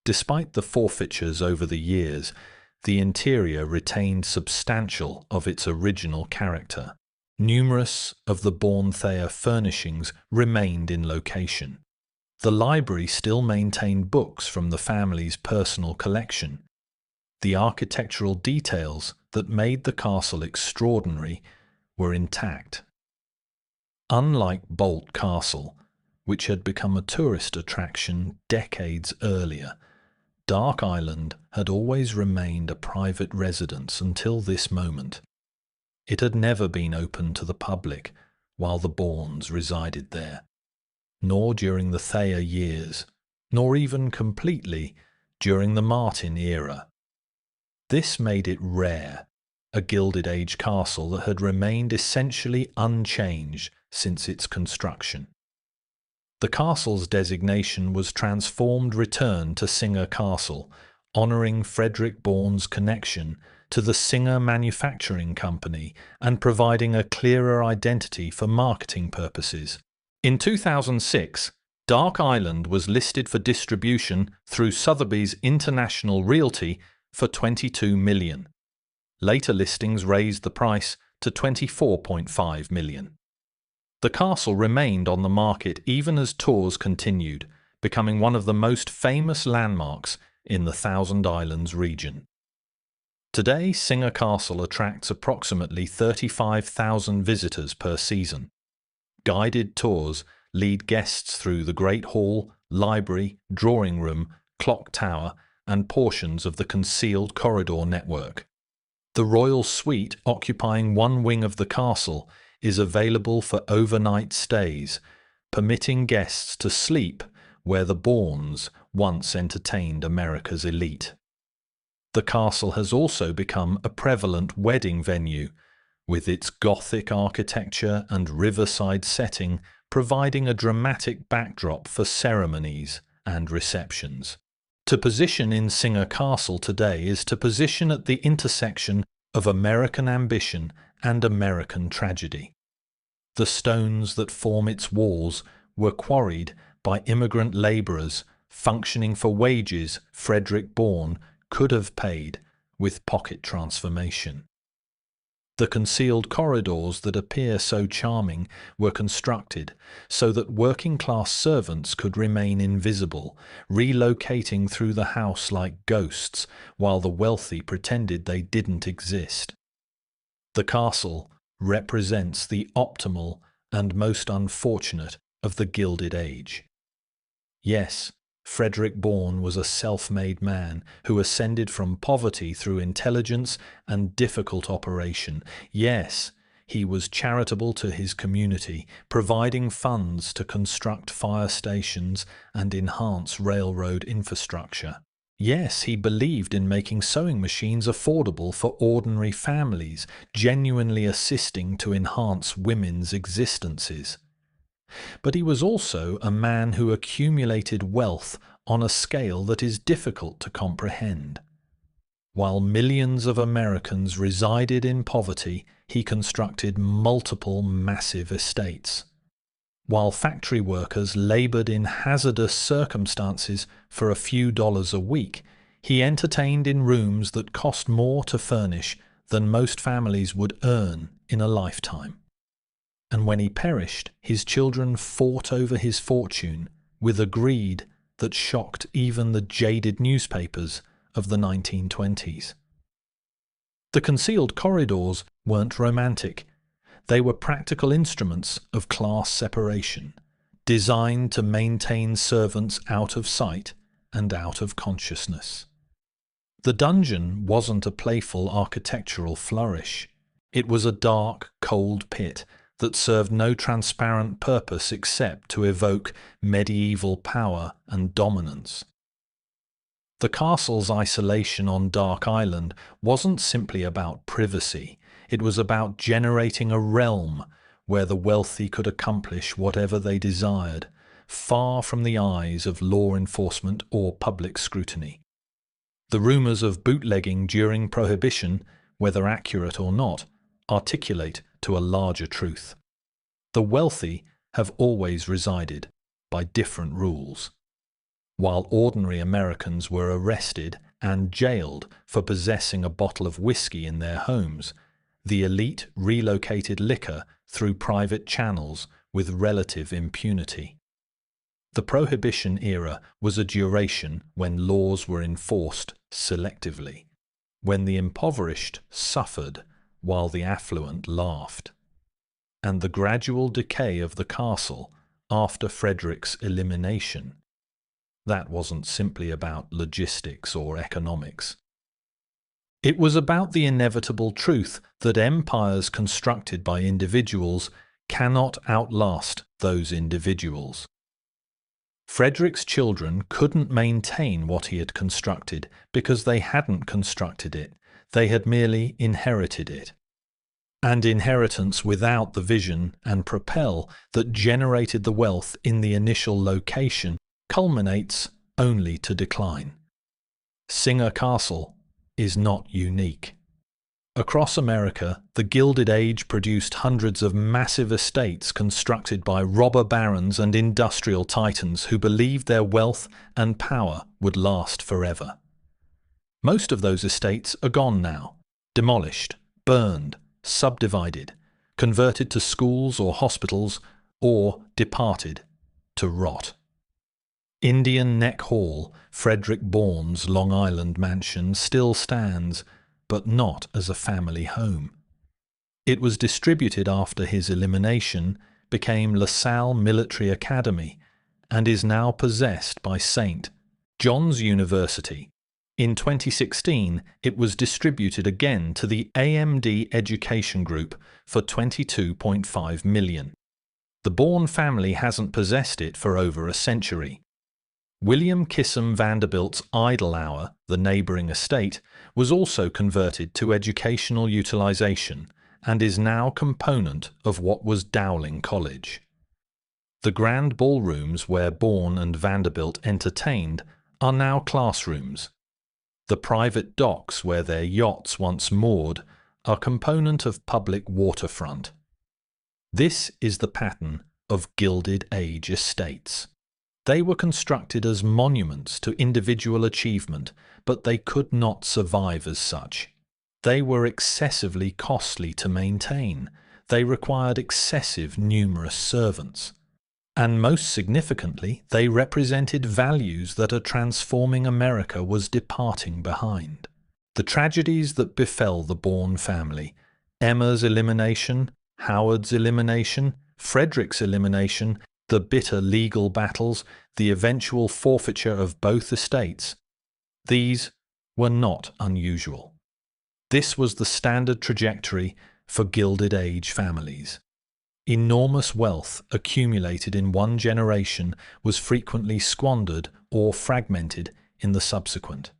Speaker 1: Despite the forfeitures over the years, the interior retained substantial of its original character. Numerous of the Bornthea furnishings remained in location. The library still maintained books from the family's personal collection. The architectural details that made the castle extraordinary were intact. Unlike Bolt Castle, which had become a tourist attraction decades earlier, Dark Island had always remained a private residence until this moment. It had never been open to the public while the Bournes resided there, nor during the Thayer years, nor even completely during the Martin era. This made it rare, a Gilded Age castle that had remained essentially unchanged since its construction. The castle's designation was transformed return to Singer Castle, honouring Frederick Bourne's connection to the Singer Manufacturing Company and providing a clearer identity for marketing purposes. In 2006, Dark Island was listed for distribution through Sotheby's International Realty for $22 million. Later listings raised the price to $24.5 million. The castle remained on the market even as tours continued, becoming one of the most famous landmarks in the Thousand Islands region. Today, Singer Castle attracts approximately 35,000 visitors per season. Guided tours lead guests through the Great Hall, library, drawing room, clock tower, and portions of the concealed corridor network. The royal suite, occupying one wing of the castle, is available for overnight stays, permitting guests to sleep where the Bournes once entertained America's elite. The castle has also become a prevalent wedding venue, with its Gothic architecture and riverside setting providing a dramatic backdrop for ceremonies and receptions. To position in Singer Castle today is to position at the intersection of American ambition and American tragedy. The stones that form its walls were quarried by immigrant labourers functioning for wages Frederick Bourne could have paid with pocket transformation. The concealed corridors that appear so charming were constructed so that working-class servants could remain invisible, relocating through the house like ghosts while the wealthy pretended they didn't exist. The castle represents the optimal and most unfortunate of the Gilded Age. Yes, Frederick Bourne was a self-made man who ascended from poverty through intelligence and difficult operation. Yes, he was charitable to his community, providing funds to construct fire stations and enhance railroad infrastructure. Yes, he believed in making sewing machines affordable for ordinary families, genuinely assisting to enhance women's existences. But he was also a man who accumulated wealth on a scale that is difficult to comprehend. While millions of Americans resided in poverty, he constructed multiple massive estates. While factory workers labored in hazardous circumstances for a few dollars a week, he entertained in rooms that cost more to furnish than most families would earn in a lifetime. And when he perished, his children fought over his fortune with a greed that shocked even the jaded newspapers of the 1920s. The concealed corridors weren't romantic. They were practical instruments of class separation, designed to maintain servants out of sight and out of consciousness. The dungeon wasn't a playful architectural flourish. It was a dark, cold pit that served no transparent purpose except to evoke medieval power and dominance. The castle's isolation on Dark Island wasn't simply about privacy. It was about generating a realm where the wealthy could accomplish whatever they desired, far from the eyes of law enforcement or public scrutiny. The rumours of bootlegging during Prohibition, whether accurate or not, articulate to a larger truth. The wealthy have always resided by different rules. While ordinary Americans were arrested and jailed for possessing a bottle of whiskey in their homes, the elite relocated liquor through private channels with relative impunity. The Prohibition era was a duration when laws were enforced selectively, when the impoverished suffered while the affluent laughed. And the gradual decay of the castle after Frederick's elimination, that wasn't simply about logistics or economics. It was about the inevitable truth that empires constructed by individuals cannot outlast those individuals. Frederick's children couldn't maintain what he had constructed because they hadn't constructed it, they had merely inherited it. And inheritance without the vision and propel that generated the wealth in the initial location culminates only to decline. Singer Castle is not unique. Across America, the Gilded Age produced hundreds of massive estates constructed by robber barons and industrial titans who believed their wealth and power would last forever. Most of those estates are gone now, demolished, burned, subdivided, converted to schools or hospitals, or departed to rot. Indian Neck Hall, Frederick Bourne's Long Island mansion, still stands, but not as a family home. It was distributed after his elimination, became LaSalle Military Academy, and is now possessed by St. John's University. In 2016, it was distributed again to the AMD Education Group for $22.5 million. The Bourne family hasn't possessed it for over a century. William Kissam Vanderbilt's Idle Hour, the neighbouring estate, was also converted to educational utilisation and is now component of what was Dowling College. The grand ballrooms where Bourne and Vanderbilt entertained are now classrooms. The private docks where their yachts once moored are component of public waterfront. This is the pattern of Gilded Age estates. They were constructed as monuments to individual achievement, but they could not survive as such. They were excessively costly to maintain. They required excessive numerous servants. And most significantly, they represented values that a transforming America was departing behind. The tragedies that befell the Bourne family, Emma's elimination, Howard's elimination, Frederick's elimination, the bitter legal battles, the eventual forfeiture of both estates, these were not unusual. This was the standard trajectory for Gilded Age families. Enormous wealth accumulated in one generation was frequently squandered or fragmented in the subsequent.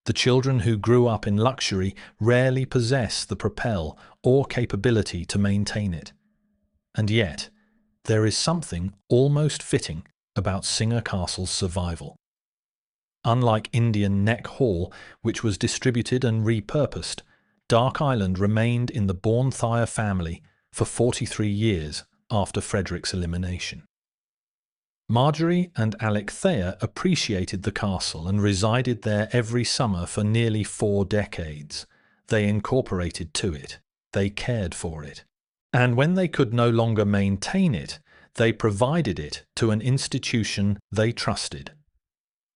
Speaker 1: The children who grew up in luxury rarely possess the propel or capability to maintain it. And yet, there is something almost fitting about Singer Castle's survival. Unlike Indian Neck Hall, which was distributed and repurposed, Dark Island remained in the Bourne-Thayer family for 43 years after Frederick's elimination. Marjorie and Alec Thayer appreciated the castle and resided there every summer for nearly 4 decades. They incorporated to it. They cared for it. And when they could no longer maintain it, they provided it to an institution they trusted.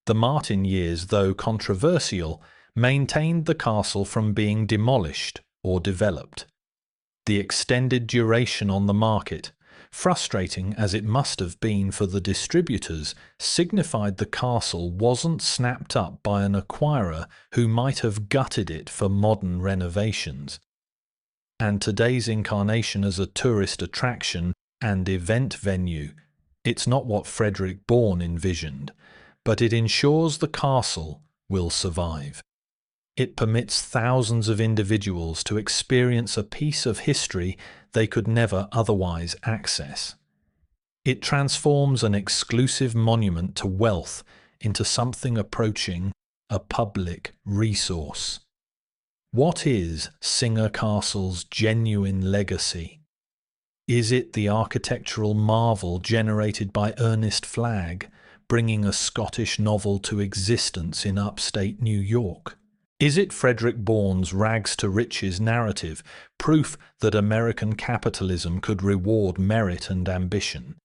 Speaker 1: The Martin years, though controversial, maintained the castle from being demolished or developed. The extended duration on the market, frustrating as it must have been for the distributors, signified the castle wasn't snapped up by an acquirer who might have gutted it for modern renovations. And today's incarnation as a tourist attraction and event venue, it's not what Frederick Bourne envisioned, but it ensures the castle will survive. It permits thousands of individuals to experience a piece of history they could never otherwise access. It transforms an exclusive monument to wealth into something approaching a public resource. What is Singer Castle's genuine legacy? Is it the architectural marvel generated by Ernest Flagg, bringing a Scottish novel to existence in upstate New York? Is it Frederick Bourne's rags-to-riches narrative, proof that American capitalism could reward merit and ambition?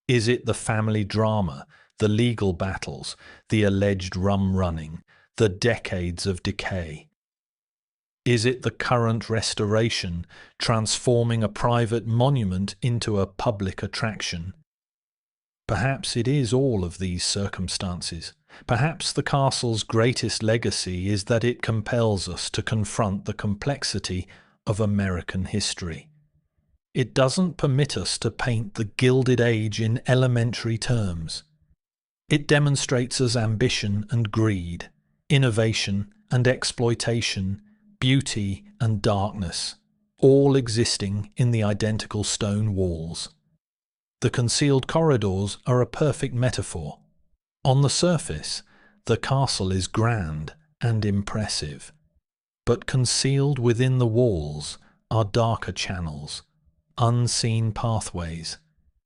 Speaker 1: Is it the family drama, the legal battles, the alleged rum-running, the decades of decay? Is it the current restoration, transforming a private monument into a public attraction? Perhaps it is all of these circumstances. Perhaps the castle's greatest legacy is that it compels us to confront the complexity of American history. It doesn't permit us to paint the Gilded Age in elementary terms. It demonstrates us ambition and greed, innovation and exploitation, beauty and darkness, all existing in the identical stone walls. The concealed corridors are a perfect metaphor. On the surface, the castle is grand and impressive, but concealed within the walls are darker channels, unseen pathways,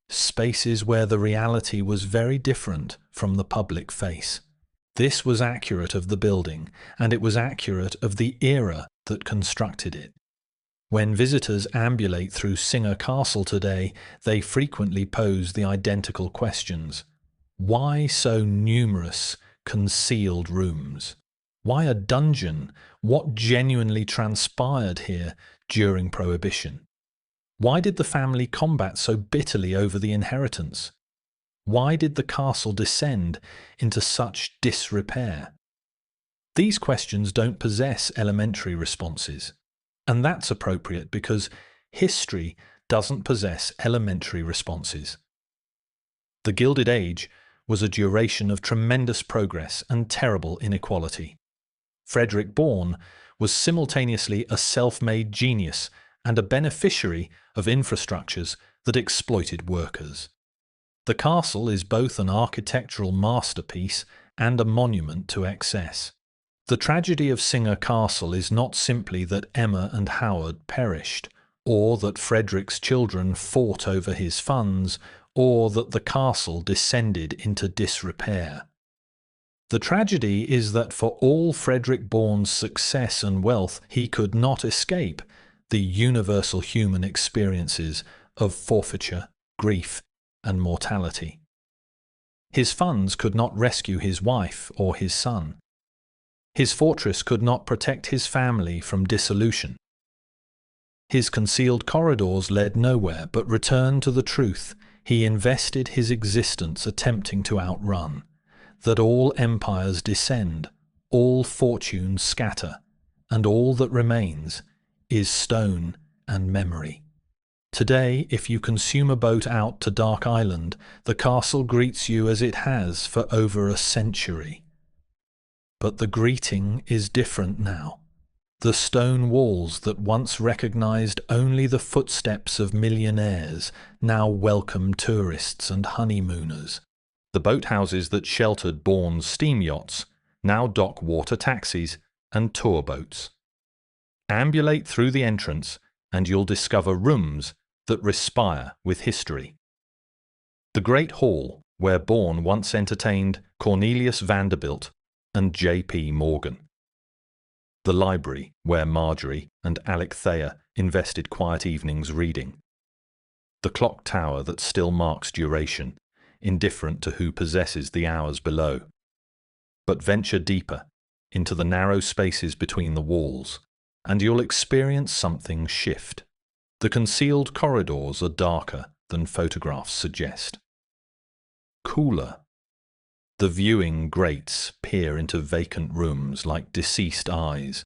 Speaker 1: spaces where the reality was very different from the public face. This was accurate of the building, and it was accurate of the era that constructed it. When visitors ambulate through Singer Castle today, they frequently pose the identical questions. Why so numerous concealed rooms? Why a dungeon? What genuinely transpired here during Prohibition? Why did the family combat so bitterly over the inheritance? Why did the castle descend into such disrepair? These questions don't possess elementary responses. And that's appropriate because history doesn't possess elementary responses. The Gilded Age was a duration of tremendous progress and terrible inequality. Frederick Bourne was simultaneously a self-made genius and a beneficiary of infrastructures that exploited workers. The castle is both an architectural masterpiece and a monument to excess. The tragedy of Singer Castle is not simply that Emma and Howard perished, or that Frederick's children fought over his funds, or that the castle descended into disrepair. The tragedy is that for all Frederick Bourne's success and wealth, he could not escape the universal human experiences of forfeiture, grief, and mortality. His funds could not rescue his wife or his son. His fortress could not protect his family from dissolution. His concealed corridors led nowhere but returned to the truth he invested his existence attempting to outrun, that all empires descend, all fortunes scatter, and all that remains is stone and memory. Today, if you consume a boat out to Dark Island, the castle greets you as it has for over a century. But the greeting is different now. The stone walls that once recognized only the footsteps of millionaires now welcome tourists and honeymooners. The boathouses that sheltered Bourne's steam yachts now dock water taxis and tour boats. Ambulate through the entrance and you'll discover rooms that respire with history. The Great Hall, where Bourne once entertained Cornelius Vanderbilt and J.P. Morgan. The library, where Marjorie and Alethea invested quiet evenings reading. The clock tower that still marks duration, indifferent to who possesses the hours below. But venture deeper, into the narrow spaces between the walls, and you'll experience something shift. The concealed corridors are darker than photographs suggest. Cooler. The viewing grates peer into vacant rooms like deceased eyes.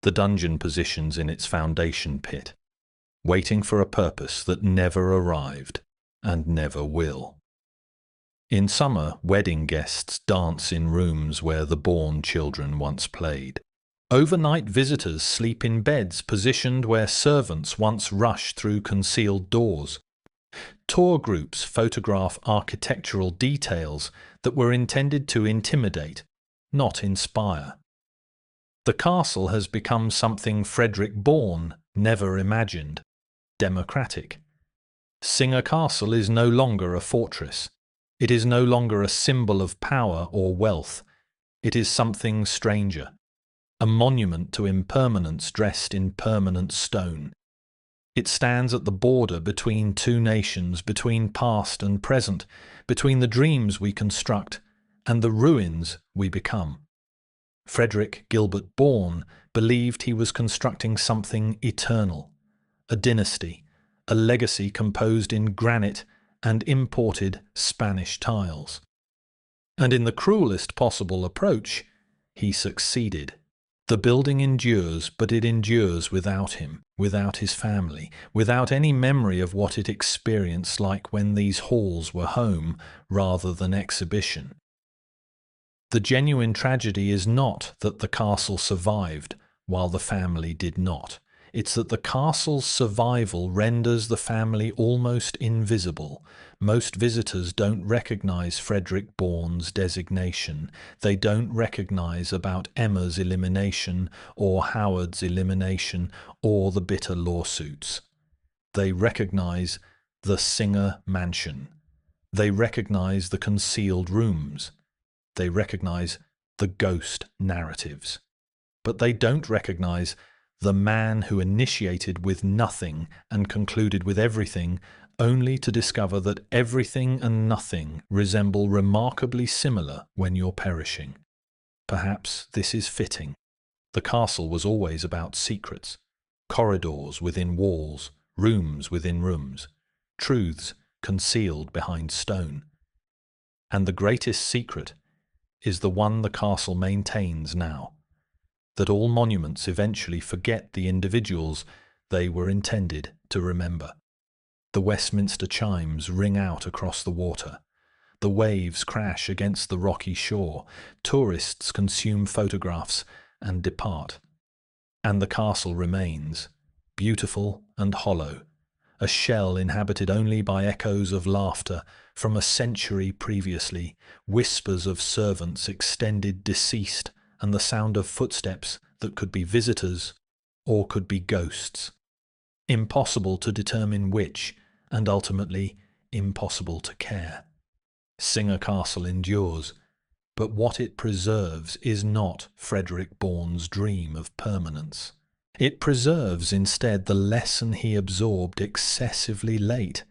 Speaker 1: The dungeon positions in its foundation pit, waiting for a purpose that never arrived and never will. In summer, wedding guests dance in rooms where the Bourne children once played. Overnight visitors sleep in beds positioned where servants once rushed through concealed doors. Tour groups photograph architectural details that were intended to intimidate, not inspire. The castle has become something Frederick Bourne never imagined: democratic. Singer Castle is no longer a fortress. It is no longer a symbol of power or wealth. It is something stranger, a monument to impermanence dressed in permanent stone. It stands at the border between two nations, between past and present, between the dreams we construct and the ruins we become. Frederick Gilbert Bourne believed he was constructing something eternal, a dynasty, a legacy composed in granite and imported Spanish tiles. And in the cruelest possible approach, he succeeded. The building endures, but it endures without him, without his family, without any memory of what it experienced like when these halls were home rather than exhibition. The genuine tragedy is not that the castle survived while the family did not. It's that the castle's survival renders the family almost invisible. Most visitors don't recognize Frederick Bourne's designation. They don't recognize about Emma's elimination or Howard's elimination or the bitter lawsuits. They recognize the Singer Mansion. They recognize the concealed rooms. They recognize the ghost narratives. But they don't recognize the man who initiated with nothing and concluded with everything, only to discover that everything and nothing resemble remarkably similar when you're perishing. Perhaps this is fitting. The castle was always about secrets, corridors within walls, rooms within rooms, truths concealed behind stone. And the greatest secret is the one the castle maintains now: that all monuments eventually forget the individuals they were intended to remember. The Westminster chimes ring out across the water. The waves crash against the rocky shore. Tourists consume photographs and depart. And the castle remains, beautiful and hollow, a shell inhabited only by echoes of laughter from a century previously, whispers of servants extended deceased, and the sound of footsteps that could be visitors or could be ghosts. Impossible to determine which, and ultimately impossible to care. Singer Castle endures, but what it preserves is not Frederick Bourne's dream of permanence. It preserves instead the lesson he absorbed excessively late,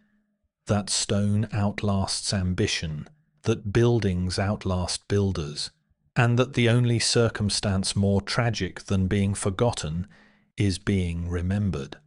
Speaker 1: that stone outlasts ambition, that buildings outlast builders, and that the only circumstance more tragic than being forgotten is being remembered.